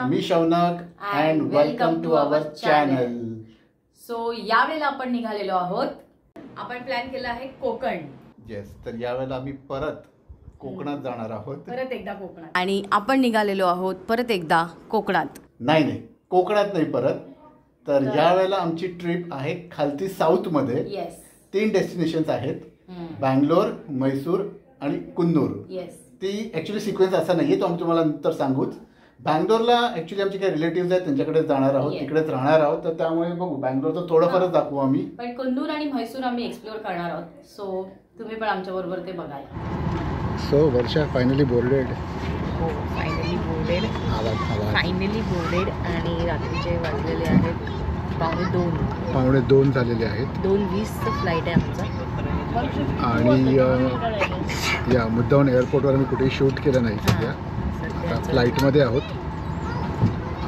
Me Shaunak and welcome to our channel. So यावेळेला आपण निघालेलो आहोत. आपण प्लॅन केला आहे कोकण. येस, तर यावेळेला आम्ही परत कोकणात जाणार आहोत. परत एकदा कोकणात. आणि आपण निघालेलो आहोत परत एकदा कोकणात. नाही, कोकणात नाही परत. तर यावेळेला आमची ट्रिप आहे खालती साऊथ मध्ये. येस. 3 डेस्टिनेशन्स आहेत, बँगलोर, मैसूर आणि कुन्नूर. येस. ती ऍक्च्युली सिक्वेन्स असा नाहीये, तो आम्ही तुम्हाला नंतर सांगूच. बँगलोरला ऍक्च्युली आमचे काही रिलेटिव्ह आहेत, त्यांच्याकडे जाणार आहोत, तिकडेच राहणार आहोत. तर त्यामुळे बघू, बँगलोरचं थोडंफारच दाखवू आम्ही. पण कुन्नूर आणि म्हैसूर आम्ही एक्सप्लोर करणार आहोत. सो तुम्ही पण आमच्या बरोबर ते बघायला. सो वर्षा फायनली बोर्डेड. हो, फायनली बोर्डेड. Finally boarded. आणि रात्रीचे वाजलेले आहेत 2:15 झालेले आहेत. 2:20चं फ्लाईट आहे आमचा. आणि या मुद्दाहून एअरपोर्टवर आम्ही कुठेही शूट केलं नाही सध्या. आता फ्लाईटमध्ये आहोत.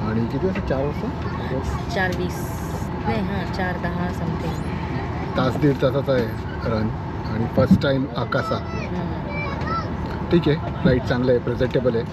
आणि किती वाजता? 4 वाजता. 4:20 नाही, 4:10 समथिंग. तास 1.5 तासाचा आहे रन. आणि फर्स्ट टाइम आकासा. ठीक आहे, फ्लाईट चांगलं आहे, प्रेझेंटेबल आहे.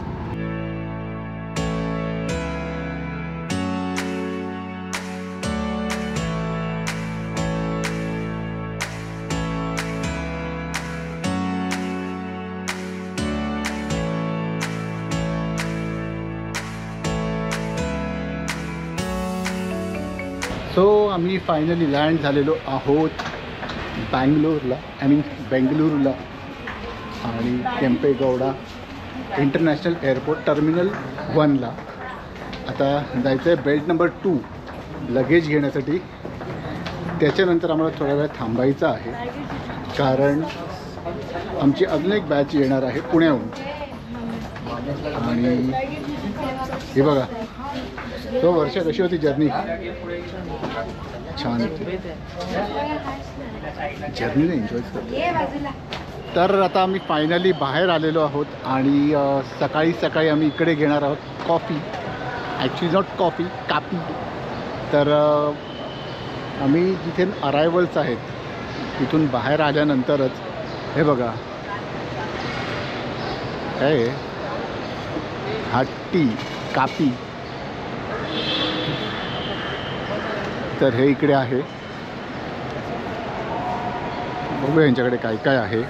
सो आम्ही फायनली लँड झालेलो आहोत बेंगलुरूला. आणि केम्पेगौडा इंटरनॅशनल एअरपोर्ट टर्मिनल 1ला. आता जायचं आहे बेल्ट नंबर 2 लगेज घेण्यासाठी. त्याच्यानंतर आम्हाला थोडा वेळ थांबायचं आहे, कारण आमची अजून एक बॅच येणार आहे पुण्याहून. आणि हे बघा, तो वर्षा कशी होती जर्नी? छान होती जर्नीला, एन्जॉय करतो. तर आता आम्ही फायनली बाहेर आलेलो आहोत. आणि सकाळी आम्ही इकडे घेणार आहोत कॉफी. ॲक्च्युली नॉट कॉफी, कापी. तर आम्ही जिथे अरायवल्स आहेत तिथून बाहेर आल्यानंतरच हे बघा, हे हा टी कापी. तर हे इकडे आहे. बघूया यांच्याकडे काय काय आहे.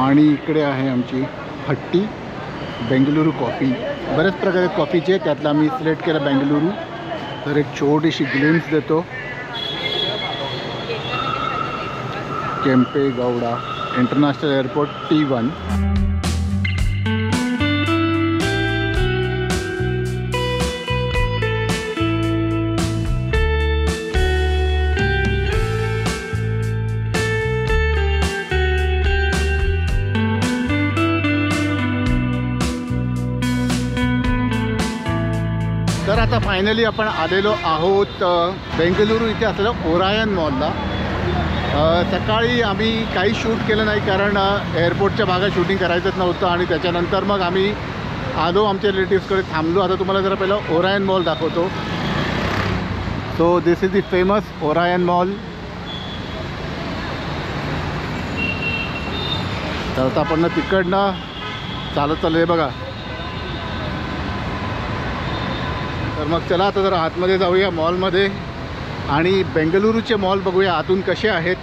आणि इकडे आहे आमची हट्टी बेंगलुरू कॉफी. बऱ्याच प्रकारे कॉफीचे, त्यातला आम्ही सिलेक्ट केला बेंगलुरू. तर एक छोटीशी ग्लिम्स देतो. Kempegowda international airport T1. तर आता फायनली आपण आलेलो आहोत बेंगलुरू इथे असलेलं ओरायन मॉलला. सकाळी आम्ही काही शूट केलं नाही, कारण एअरपोर्टच्या भागात शूटिंग करायचंच नव्हतं. आणि त्याच्यानंतर मग आम्ही आलो आमच्या रिलेटिव्सकडे, थांबलो. आता तुम्हाला जरा पहिलं ओरायन मॉल दाखवतो. So this is the famous Orion mall. तर आता आपण तिकडनं चालत चाललं आहे बघा. तर मग चला आता जरा आतमध्ये जाऊया मॉलमध्ये आणि बेंगलुरूचे मॉल बघूया आतून कसे आहेत.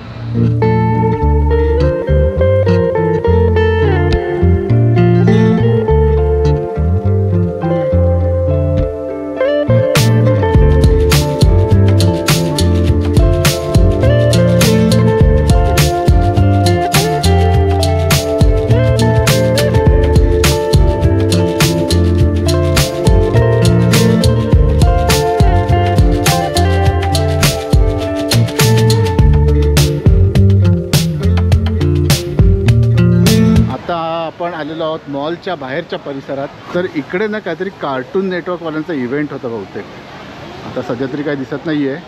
आपण आलेलो आहोत मॉलच्या बाहेरच्या परिसरात. तर इकडे ना काहीतरी कार्टून नेटवर्कवाल्यांचा इव्हेंट होता बहुतेक. आता सध्या तरी काही दिसत नाही आहे.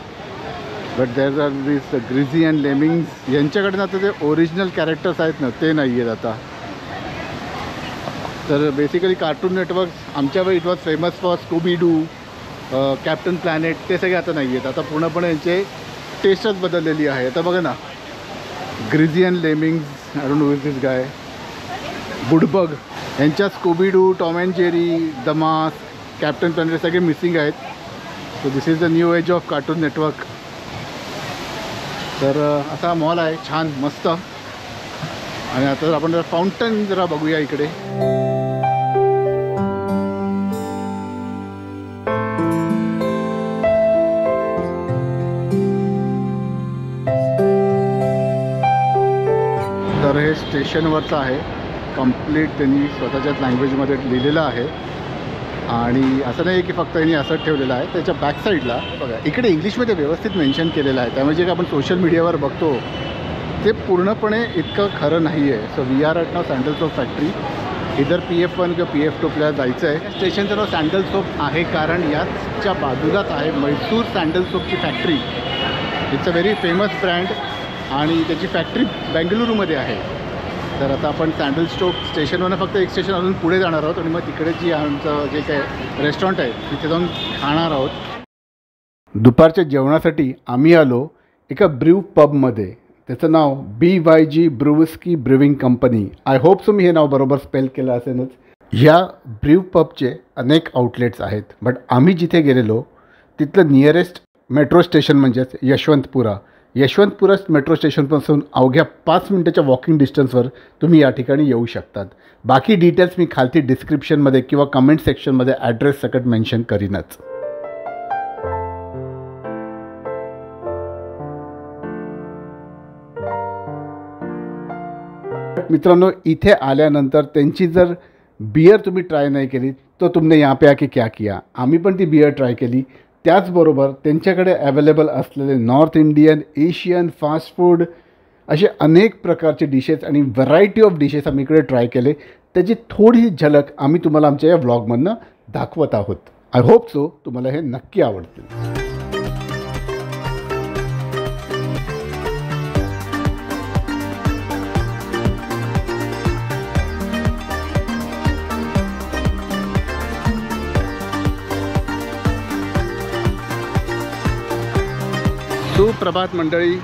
But there are this grizzy and lemmings. यांच्याकडनं आता ते ओरिजिनल कॅरेक्टर्स आहेत ना ते नाही आहेत आता. तर बेसिकली कार्टून नेटवर्क आमच्या वेळी it was famous for Scooby Doo, captain planet, ते सगळे आता नाही आहेत. आता पूर्णपणे यांचे टेस्टच बदललेली आहे. आता बघा ना, grizzy and lemmings, I don't know this guy, budbug, यांच्या Scooby Doo, Tom and Jerry, the mask, captain planet सगळे मिसिंग आहेत. So this is the new age of cartoon network. तर असा मॉल आहे, छान मस्त. आणि आता आपण जरा फाउंटन जरा बघूया इकडे. तर हे स्टेशनवरचं आहे, कंप्लीट त्यांनी स्वतःच्याच लँग्वेजमध्ये लिहिलेलं आहे. आणि असं नाही की फक्त यांनी असंच ठेवलेलं आहे. त्याच्या बॅकसाईडला बघा इकडे इंग्लिशमध्ये व्यवस्थित मेन्शन केलेलं आहे. त्यामुळे जे आपण सोशल मीडियावर बघतो ते पूर्णपणे इतकं खरं नाही आहे. सो वी आर ॲट नाव सँडल सोप फॅक्टरी. इधर PF1 किंवा PF2 आपल्याला जायचं आहे. स्टेशनचं नाव सँडल सोप आहे कारण याच्या बाजूलाच आहे म्हैसूर सँडल सोपची factory. It's a very famous brand आणि त्याची फॅक्टरी बेंगलुरूमध्ये आहे. तर आता आपण सँडल स्टोप स्टेशनवरनं फक्त एक स्टेशन अजून पुढे जाणार आहोत आणि मग तिकडे जी आमचं जे काय रेस्टॉरंट आहे तिथे जाऊन खाणार आहोत. दुपारच्या जेवणासाठी आम्ही आलो एका ब्र्यू पबमध्ये. त्याचं नाव BYG brewski brewing company. I hope so मी हे नाव बरोबर स्पेल केलं असेलच. ह्या ब्र्यू पबचे अनेक आउटलेट्स आहेत, बट आम्ही जिथे गेलेलो तिथलं नियरेस्ट मेट्रो स्टेशन म्हणजेच यशवंतपुरा. यशवंतपुरा मेट्रो स्टेशनपासून अवघ्या 5 मिनिटाच्या वॉकिंग डिस्टन्सवर तुम्ही या ठिकाणी येऊ शकतात. बाकी डिटेल्स मी खालती डिस्क्रिप्शनमध्ये किंवा कमेंट सेक्शनमध्ये ॲड्रेस सकट मेन्शन करीनच. मित्रांनो, इथे आल्यानंतर त्यांची जर बियर तुम्ही ट्राय नाही केली तर तुमने यहाँ पे आके क्या किया. आम्ही पण ती बियर ट्राय केली. त्याचबरोबर त्यांच्याकडे अवेलेबल असलेले north Indian, Asian, fast food असे अनेक प्रकारचे डिशेस आणि व्हरायटी ऑफ डिशेस आम्ही इकडे ट्राय केले. त्याची थोडी झलक आम्ही तुम्हाला आमच्या या व्लॉगमधनं दाखवत आहोत. आय होप सो तुम्हाला हे नक्की आवडतील. सुप्रभात मंडळी,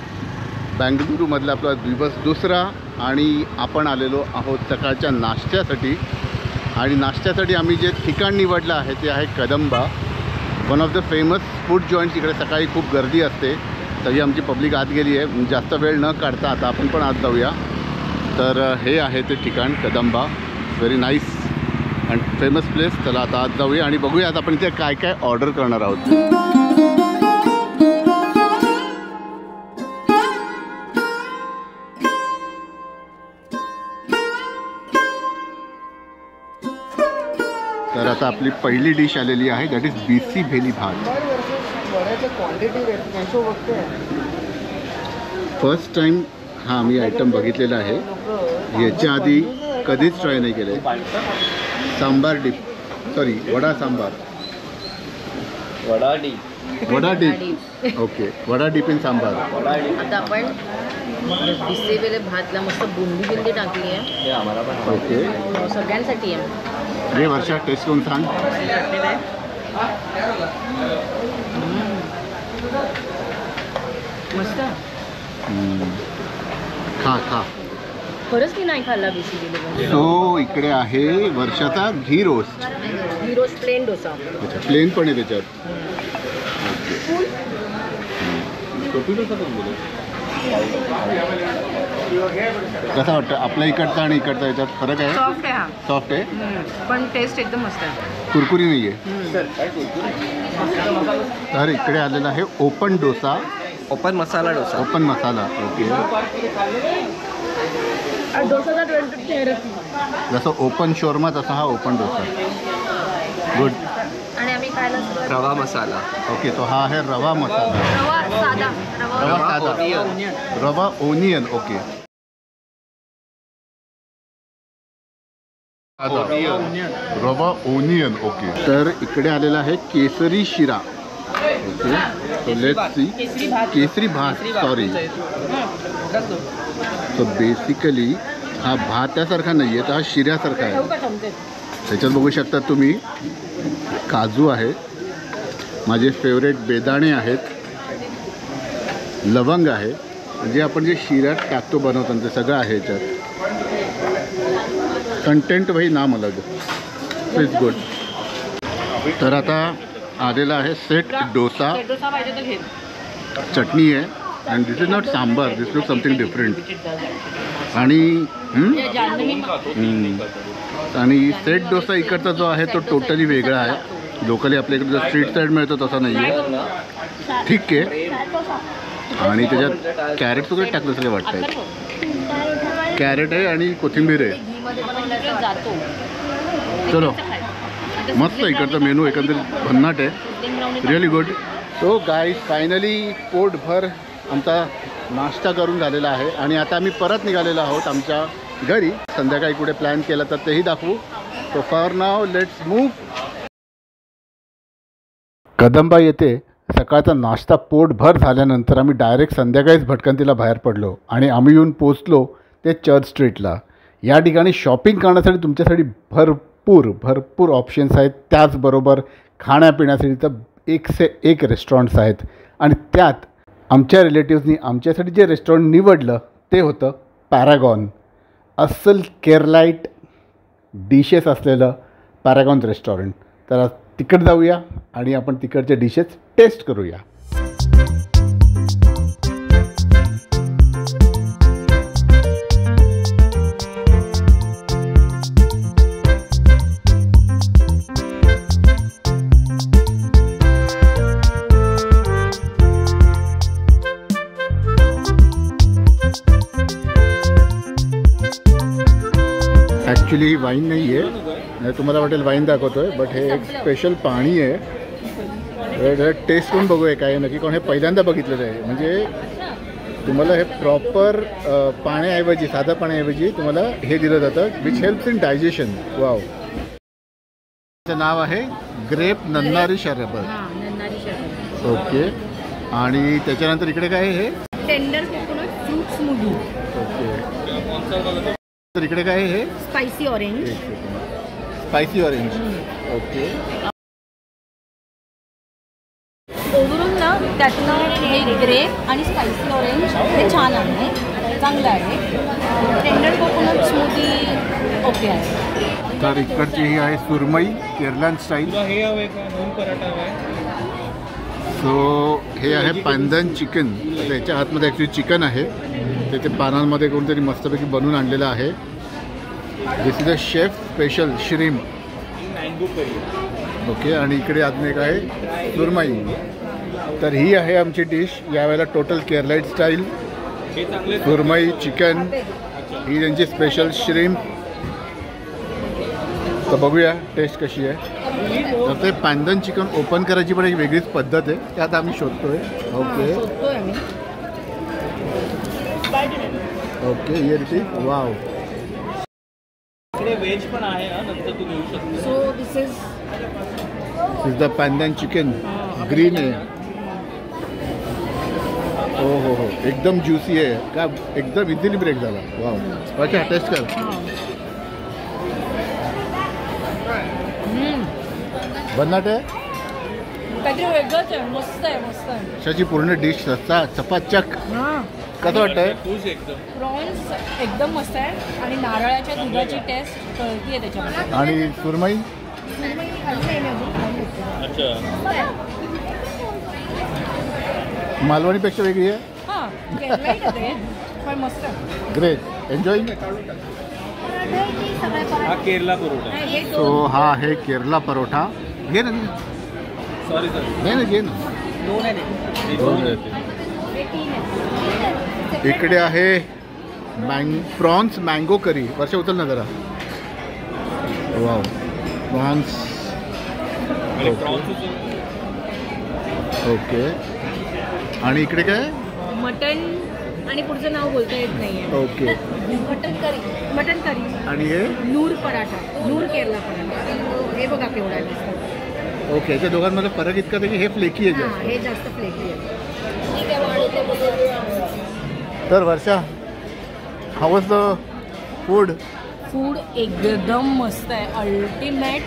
बेंगलुरूमधला आपला दिवस दुसरा आणि आपण आलेलो आहोत सकाळच्या नाश्त्यासाठी. आणि नाश्त्यासाठी आम्ही जे ठिकाण निवडलं आहे ते आहे Kadamba, one of the famous food joints. इकडे सकाळी खूप गर्दी असते, तरी आमची पब्लिक आत गेली आहे. जास्त वेळ न काढता आता आपण पण आत जाऊया. तर हे आहे ते ठिकाण Kadamba, very nice and famous place. चला आता आत जाऊया आणि बघूया आता आपण इथे काय काय ऑर्डर करणार आहोत. तर आता आपली पहिली डिश आलेली आहे, दॅट इज BC भेली भात. फर्स्ट टाइम हा आम्ही आयटम बघितलेला आहे. याच्या आधी कधीच ट्राय नाही केलं आहे. Sambar dip, sorry vada sambar, vada dip. Okay, vada dip in sambar. आता आपण बिसेवेले भातला मस्त बुंदी टाकली आहे. ओके, सगळ्यांसाठी आहे. हे वर्षा टेस्ट करून सांग. मस्त. खा. खरंच मी नाही खाल्ला बिसेवेले. सो इकडे आहे वर्षाचा घी रोस्ट. घी रोस्ट प्लेन डोसा. अच्छा, प्लेन पण आहे त्याच्यात. कसा वाटतं आपल्या इकडचा आणि इकडचा याच्यात फरक आहे? सॉफ्ट आहे हा. सॉफ्ट आहे पण टेस्ट एकदम मस्त आहे. कुरकुरी नाही आहे. तर इकडे आलेला आहे open dosa, open masala dosa. Open मसाला. ओके, जसं ओपन शोरमा तसा हा ओपन डोसा. गुड. आणि आम्ही खायला रवा मसाला. ओके, तो हा आहे रवा मसाला. रवा साधा. रवा साधा, रवा ओनियन. ओके, रवा ओनियन. ओके. तर इकडे आलेला आहे केसरी शिरा. So let's see. केसरी भात, सॉरी. सो बेसिकली हा भातासारखा नाही आहे, तर हा शिऱ्यासारखा आहे. त्याच्यात बघू शकता तुम्ही काजू आहे, माझे फेवरेट बेदाणे आहेत, लवंग आहे, म्हणजे आपण जे शिऱ्यात टाकतो बनवताना ते सगळं आहे याच्यात. कंटेंट वही नाम अलग, इट्स गुड. तर आता आलेला आहे सेट डोसा. चटणी आहे and this is not sambar, this look something different. आणि सेट डोसा इकडचा जो आहे तो टोटली वेगळा आहे. लोकली आपल्याकडे जो स्ट्रीट साईड मिळतो तसा नाही आहे. ठीक आहे. आणि त्याच्यात कॅरेट वगैरे टाकलं सगळं वाटतं आहे. कॅरेट आहे आणि कोथिंबीर आहे. चलो मस्त इकडचा मेनू एकंदरीत भन्नाट आहे, really good. So guys finally पोटभर आमचा नाश्ता करून झालेला आहे आणि आता आम्ही परत निघालेलो आहोत आमच्या घरी. संध्याकाळी कुठे प्लॅन केला तर तेही दाखवू. So for now let's move. Kadamba येथे सकाळचा नाश्ता पोटभर झाल्यानंतर आम्ही डायरेक्ट संध्याकाळीच भटकंतीला बाहेर पडलो आणि आम्ही येऊन पोचलो ते चर्च स्ट्रीटला. या ठिकाणी शॉपिंग करण्यासाठी तुमच्यासाठी भरपूर ऑप्शन्स आहेत. त्याचबरोबर खाण्यापिण्यासाठी तर एक से एक रेस्टॉरंट्स आहेत. आणि त्यात आमच्या रिलेटिव्सनी आमच्यासाठी जे रेस्टॉरंट निवडलं ते होतं पॅरागॉन. अस्सल केरलाईट डिशेस असलेलं पॅरागॉन रेस्टॉरंट. तर तिकडे जाऊया आणि आपण तिकडचे डिशेस टेस्ट करूया. ॲक्च्युली वाईन नाही आहे, तुम्हाला वाटेल वाईन दाखवतो आहे, बट हे एक स्पेशल पाणी आहे. टेस्ट करून बघूया काय आहे नक्की, कारण हे पहिल्यांदा बघितलेलं आहे. म्हणजे तुम्हाला हे प्रॉपर पाण्याऐवजी, साधं पाण्याऐवजी तुम्हाला हे दिलं जातं which helps in digestion. Wow. त्याचं नाव आहे ग्रेप नन्नारी शरबत. ओके. आणि त्याच्यानंतर इकडे काय आहे, हे tender coconut fruit smoothie. Okay. तर इकडे काय आहे, हे spicy orange. Spicy orange. Okay. Overall ना त्यातनं हे ग्रेप आणि स्पायसी ऑरेंज हे छान आहे, चांगलं आहे. टेंडर कोकोनट स्मूदी ओके आहे. तर इकडची ही आहे सुरमई केरळन स्टाईल. सो हे आहे पांदन चिकन. त्याच्या आतमध्ये ॲक्च्युली चिकन आहे, ते पानांमध्ये कोणतरी मस्तपैकी बनवून आणलेलं आहे. दिस is a chef special Shreem. Okay. आणि इकडे अजून एक आहे सुरमई. तर ही आहे आमची डिश यावेळेला टोटल केरलाईट स्टाईल. सुरमई, चिकन, ही त्यांची स्पेशल श्रीम. तर बघूया टेस्ट कशी आहे. तर ते पांदन चिकन ओपन करायची पण एक वेगळीच पद्धत आहे, ते आता आम्ही शोधतोय. Okay okay. ये ऋतिक. वाव. व्हेज पण आहे ना, नंतर तू घेऊ शकतो. So this is the pandan chicken. Green आहे. हो, एकदम ज्युसी आहे का, एकदम इझिली ब्रेक झाला. वाव. अच्छा, टेस्ट कर. भन्नाट आहे, काहीतरी वेगळंच आहे. मस्त आहे, मस्त आहे. अशाची पूर्ण डिश सस्ता चपाचक. कसं वाटतंय? प्रॉन्स एकदम मस्त आहे आणि नारळाच्या दुधाची टेस्ट कळती आहे त्याच्यामध्ये. आणि सुरमई मालवणीपेक्षा वेगळी आहे. हां, केरलाईट आहे पण मस्त आहे. ग्रेट. एन्जॉय. हा केरला परोठा. सो हा आहे केरला परोठा. घे ना. सॉरी घे ना, घे ना. इकडे आहे प्रॉन्स मँगो करी. वर्ष उचल ना जरा. वाव. प्रॉन्स. ओके. आणि इकडे काय, मटन आणि पुढचं नाव बोलता येत नाही आहे. ओके. Mutton curry. आणि हे नूर पराठा, नूर केरला पराठा. हे बघा केवढा आहे. ओके, याच्या दोघांमध्ये फरक इतका आहे की हे फ्लेकी आहे हां जास्त. हे जास्त फ्लेकी आहे. तर Varsha, how was the food? Food एकदम मस्त आहे, अल्टिमेट.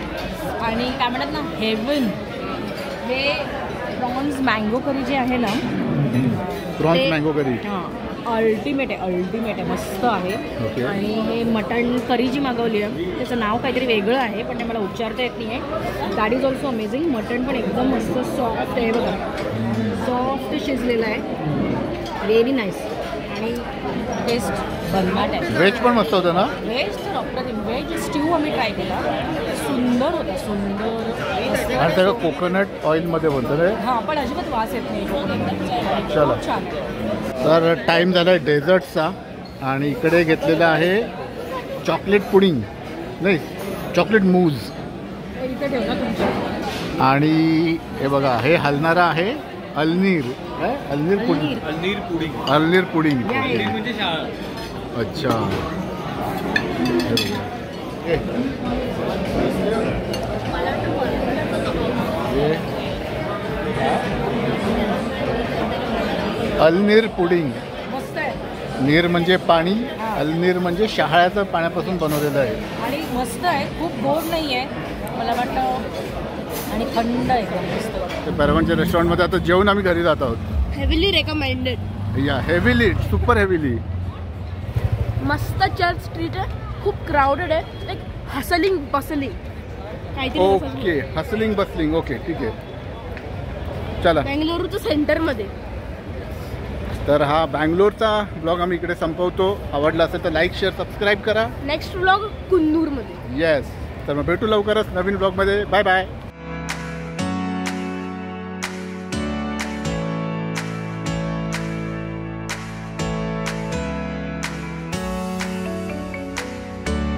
आणि काय म्हणतात ना, हेवन. हे प्रॉन्स मँगो करी जे आहे ना, प्रॉन्स मँगो करी. हां अल्टिमेट आहे, मस्त आहे. ओके. आणि हे मटण करी जी मागवली आहे त्याचं नाव काहीतरी वेगळं आहे, पण ते मला उच्चारता येत नाही आहे. That is also amazing. Mutton पण एकदम मस्त सॉफ्ट आहे बघा, सॉफ्ट शिजलेलं आहे, व्हेरी नाईस. आणि टेस्ट भन्नाट आहे. व्हेज पण मस्त होतं ना? व्हेज तर अप्रतिम. व्हेज स्ट्यू आम्ही ट्राय केला, सुंदर होता, सुंदर. आणि सगळं कोकोनट ऑइलमध्ये बनतं रे. हां पण अजिबात वास येत नाही कोकोनटचा. चला. खूप छान आहे. तर टाईम झाला आहे डेझर्टचा आणि इकडे घेतलेलं आहे चॉकलेट पुडिंग, नाही चॉकलेट मूज. इथे ठेव ना तुमच्या. आणि हे बघा, हे हलणारा आहे अल्नीर. काय अल्नीर पुडिंग? अल्नीर पुडिंग. अल्नीर पुडिंग. या, या. अल्नीर म्हणजे शाळा. अच्छा. हे बघा. हे अल्नीर पुडिंग. मस्त आहे नीर म्हणजे पाणी, अल्नीर म्हणजे शहाळ्याचं पाण्यापासून बनवलेलं आहे. आणि मस्त आहे, खूप गोड नाही आहे मला वाटतं, आणि थंड आहे एकदम मस्त. ते परवानच्या रेस्टॉरंटमध्ये आता जेवून आम्ही घरी जात आहोत. Heavily recommended. या हेवीली, सुपर हेवीली. मस्त चर्च स्ट्रीट आहे, खूप क्राऊडेड आहे, लाईक हसलिंग बसलिंग काहीतरी असं. Okay, hustling bustling. ओके, ठीक आहे, चला. बेंगलुरूच्या सेंटरमध्ये. तर हा बँगलोरचा ब्लॉग आम्ही इकडे संपवतो. आवडला असेल तर लाईक, शेअर, सबस्क्राईब करा. नेक्स्ट व्लॉग कुन्नूरमध्ये. येस, तर मग भेटू लवकरच नवीन ब्लॉगमध्ये. Bye bye.